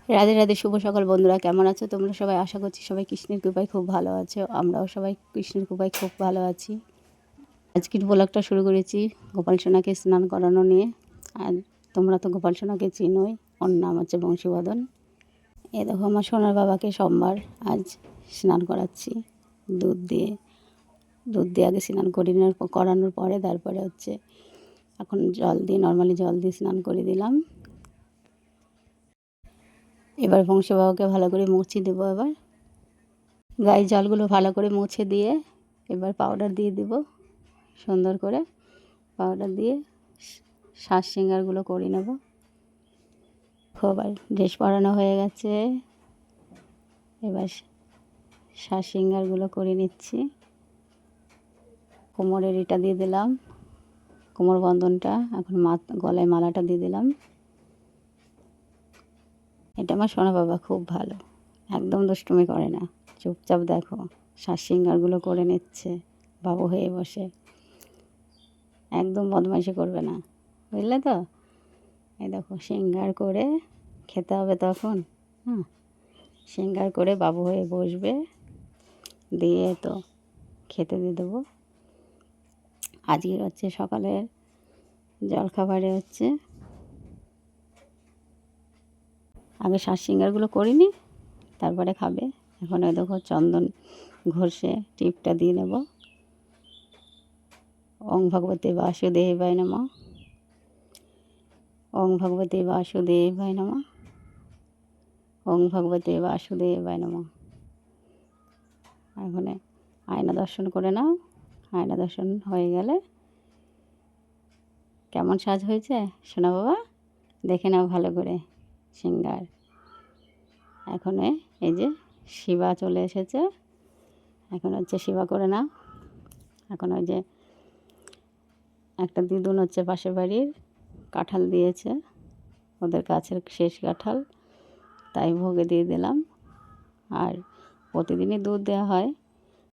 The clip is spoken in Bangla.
রাধে রাধে, শুভ সকাল বন্ধুরা। কেমন আছো তোমরা সবাই? আশা করছি সবাই কৃষ্ণের কৃপায় খুব ভালো আছো। আমরাও সবাই কৃষ্ণের কৃপায় খুব ভালো আছি। আজকের ব্লগটা শুরু করেছি গোপাল সোনাকে স্নান করানো নিয়ে। আর তোমরা তো গোপাল সোনাকে চিনোই, ওর নাম হচ্ছে বংশীবদন। এ দেখো আমার সোনার বাবাকে সোমবার আজ স্নান করাচ্ছি দুধ দিয়ে। আগে স্নান করানোর পরে তারপরে হচ্ছে এখন নর্মালি জল দিয়ে স্নান করে দিলাম। এবার বংশী বাবাকে ভালো করে মুছে দেবো। এবার গায়ে জলগুলো ভালো করে মুছে দিয়ে এবার পাউডার দিয়ে দেব। সুন্দর করে পাউডার দিয়ে শ্বাস সিঙ্গারগুলো করে নেব। এবার ড্রেস পরানো হয়ে গেছে, এবার শ্বাস সিঙ্গারগুলো করে নিচ্ছি। কোমরের এটা দিয়ে দিলাম, কোমর বন্ধনটা। এখন গলায় মালাটা দিয়ে দিলাম। এটা আমার সোনা বাবা খুব ভালো, একদম দুষ্টুমি করে না, চুপচাপ দেখো শ্বাস সিঙ্গারগুলো করে নিচ্ছে বাবু হয়ে বসে। একদম বদমাইশি করবে না, বুঝলে তো? এই দেখো সিঙ্গার করে খেতে হবে তখন। সিঙ্গার করে বাবু হয়ে বসবে, দিয়ে তো খেতে দিয়ে দেবো। আজকের হচ্ছে সকালের জলখাবারে হচ্ছে আগে শ্বাস সিঙ্গারগুলো করিনি, তারপরে খাবে। এখন ওই দেখো চন্দন ঘষে টিপটা দিয়ে নেব। ওং ভগবতে বাসুদেবায় নমঃ, ওং ভগবতে বাসুদেবায় নমঃ, ওং ভগবতে বাসুদেবায় নমঃ। এখন আয়না দর্শন করে নাও। আয়না দর্শন হয়ে গেলে কেমন সাজ হয়েছে সোনা বাবা দেখে নাও ভালো করে সিঙ্গার। এখন এই যে শিবা চলে এসেছে, এখন হচ্ছে শিবা করে নাও। এখন ওই যে একটা দিদুন হচ্ছে পাশের বাড়ির কাঁঠাল দিয়েছে, ওদের গাছের শেষ কাঁঠাল, তাই ভোগে দিয়ে দিলাম। আর প্রতিদিনই দুধ দেওয়া হয়,